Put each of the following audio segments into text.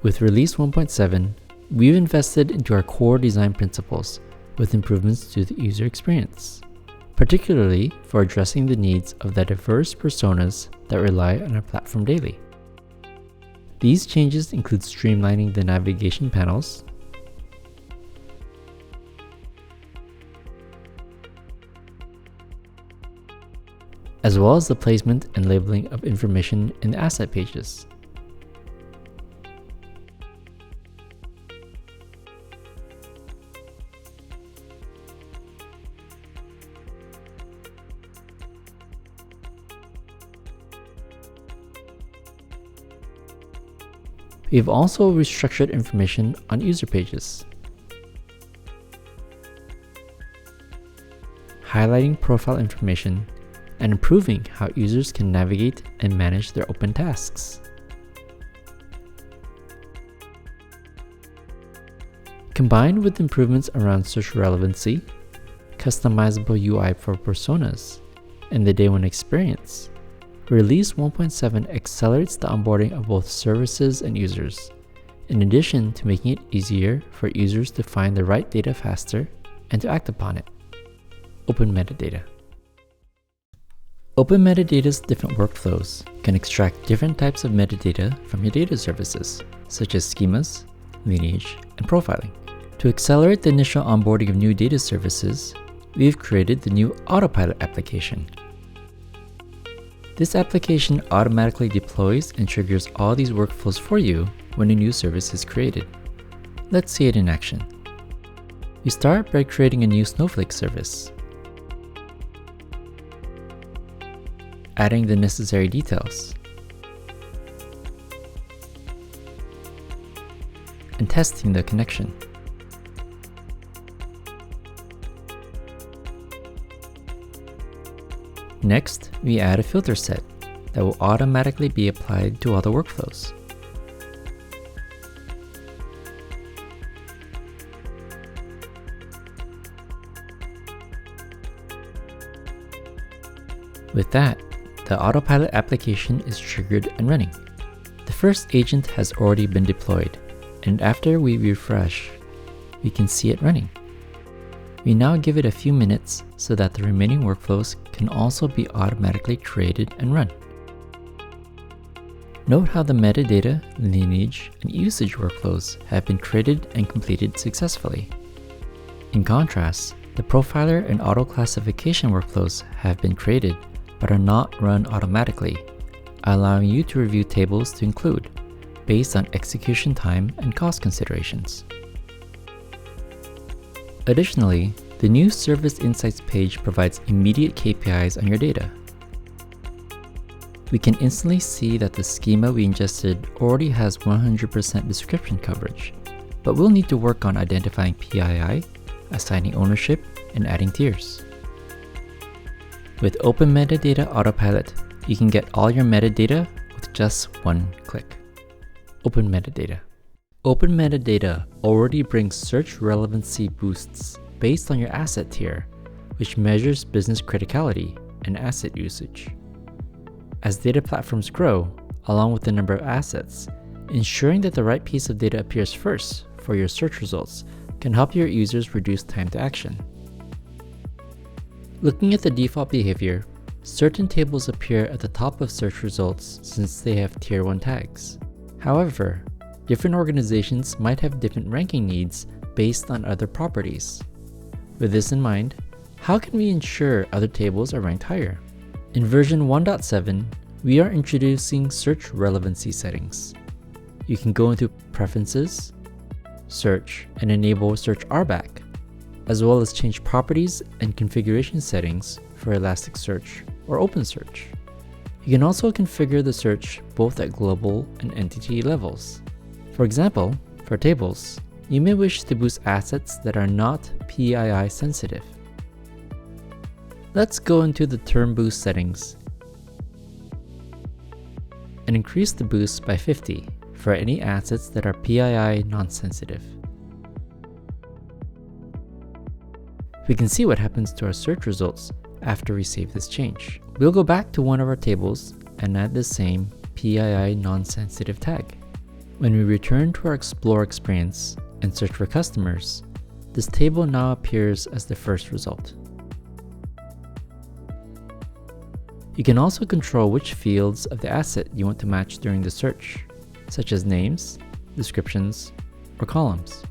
With Release 1.7, we've invested into our core design principles with improvements to the user experience, particularly for addressing the needs of the diverse personas that rely on our platform daily. These changes include streamlining the navigation panels, as well as the placement and labeling of information in the asset pages. We've also restructured information on user pages, highlighting profile information and improving how users can navigate and manage their open tasks. Combined with improvements around search relevancy, customizable UI for personas, and the day one experience, Release 1.7 accelerates the onboarding of both services and users, in addition to making it easier for users to find the right data faster and to act upon it. OpenMetadata. OpenMetadata's different workflows can extract different types of metadata from your data services, such as schemas, lineage, and profiling. To accelerate the initial onboarding of new data services, we've created the new AutoPilot application. This application automatically deploys and triggers all these workflows for you when a new service is created. Let's see it in action. We start by creating a new Snowflake service, adding the necessary details, and testing the connection. Next, we add a filter set that will automatically be applied to all the workflows. With that, the AutoPilot application is triggered and running. The first agent has already been deployed, and after we refresh, we can see it running. We now give it a few minutes so that the remaining workflows can also be automatically created and run. Note how the metadata, lineage, and usage workflows have been created and completed successfully. In contrast, the profiler and auto classification workflows have been created but are not run automatically, allowing you to review tables to include based on execution time and cost considerations. Additionally, the new Service Insights page provides immediate KPIs on your data. We can instantly see that the schema we ingested already has 100% description coverage, but we'll need to work on identifying PII, assigning ownership, and adding tiers. With OpenMetadata AutoPilot, you can get all your metadata with just one click. OpenMetadata. OpenMetadata already brings search relevancy boosts based on your asset tier, which measures business criticality and asset usage. As data platforms grow, along with the number of assets, ensuring that the right piece of data appears first for your search results can help your users reduce time to action. Looking at the default behavior, certain tables appear at the top of search results since they have Tier 1 tags. However, different organizations might have different ranking needs based on other properties. With this in mind, how can we ensure other tables are ranked higher? In version 1.7, we are introducing search relevancy settings. You can go into Preferences, Search, and enable Search RBAC, as well as change properties and configuration settings for Elasticsearch or OpenSearch. You can also configure the search both at global and entity levels. For example, for tables, you may wish to boost assets that are not PII sensitive. Let's go into the term boost settings and increase the boost by 50 for any assets that are PII non-sensitive. We can see what happens to our search results after we save this change. We'll go back to one of our tables and add the same PII non-sensitive tag. When we return to our Explore experience and search for customers, this table now appears as the first result. You can also control which fields of the asset you want to match during the search, such as names, descriptions, or columns.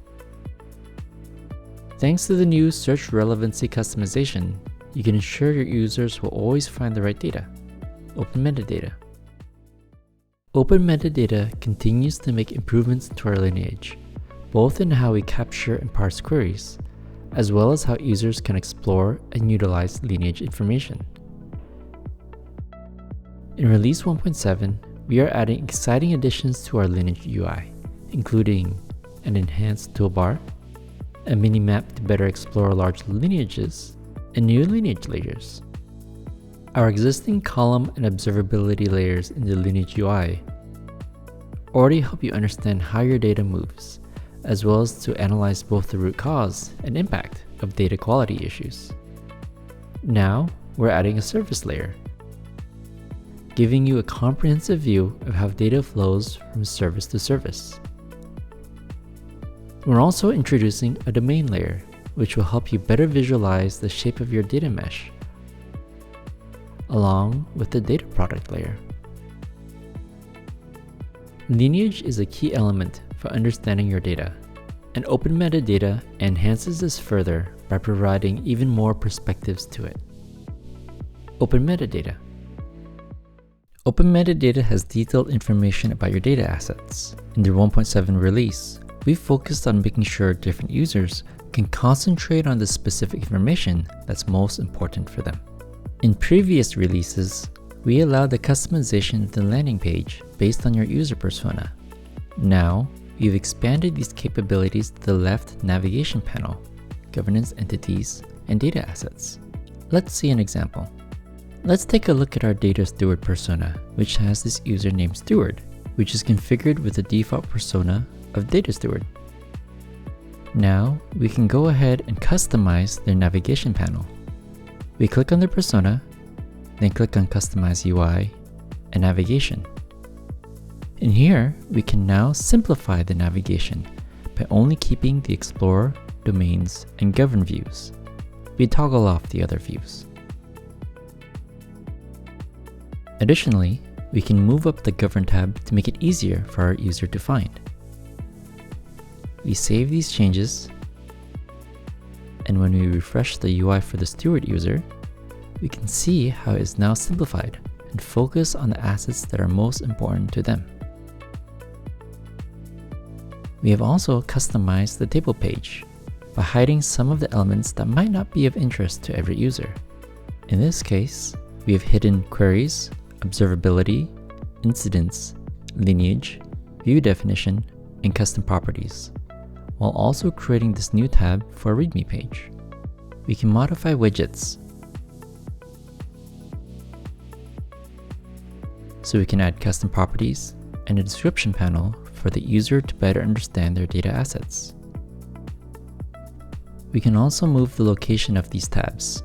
Thanks to the new search relevancy customization, you can ensure your users will always find the right data. OpenMetadata. OpenMetadata continues to make improvements to our lineage, both in how we capture and parse queries, as well as how users can explore and utilize lineage information. In Release 1.7, we are adding exciting additions to our Lineage UI, including an enhanced toolbar, a mini-map to better explore large lineages, and new lineage layers. Our existing column and observability layers in the Lineage UI already help you understand how your data moves, as well as to analyze both the root cause and impact of data quality issues. Now, we're adding a service layer, giving you a comprehensive view of how data flows from service to service. We're also introducing a domain layer, which will help you better visualize the shape of your data mesh, along with the data product layer. Lineage is a key element for understanding your data, and OpenMetadata enhances this further by providing even more perspectives to it. OpenMetadata. OpenMetadata has detailed information about your data assets. In the 1.7 release, we've focused on making sure different users can concentrate on the specific information that's most important for them. In previous releases, we allowed the customization of the landing page based on your user persona. Now, we've expanded these capabilities to the left navigation panel, governance entities, and data assets. Let's see an example. Let's take a look at our data steward persona, which has this user named Steward, which is configured with the default persona of data steward. Now, we can go ahead and customize their navigation panel. We click on their persona, then click on Customize UI and Navigation. In here, we can now simplify the navigation by only keeping the Explore, Domains, and Govern views. We toggle off the other views. Additionally, we can move up the Govern tab to make it easier for our user to find. We save these changes, and when we refresh the UI for the Steward user, we can see how it is now simplified and focus on the assets that are most important to them. We have also customized the table page by hiding some of the elements that might not be of interest to every user. In this case, we have hidden queries, observability, incidents, lineage, view definition, and custom properties, while also creating this new tab for a README page. We can modify widgets, so we can add custom properties and a description panel for the user to better understand their data assets. We can also move the location of these tabs.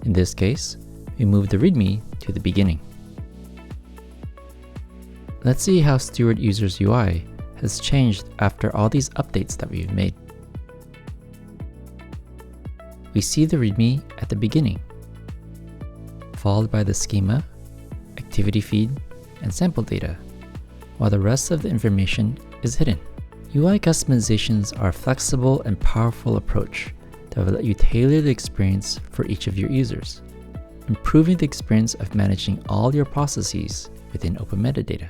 In this case, we move the README to the beginning. Let's see how Steward User's UI has changed after all these updates that we've made. We see the README at the beginning, followed by the schema, activity feed, and sample data, while the rest of the information is hidden. UI customizations are a flexible and powerful approach that will let you tailor the experience for each of your users, improving the experience of managing all your processes within OpenMetadata.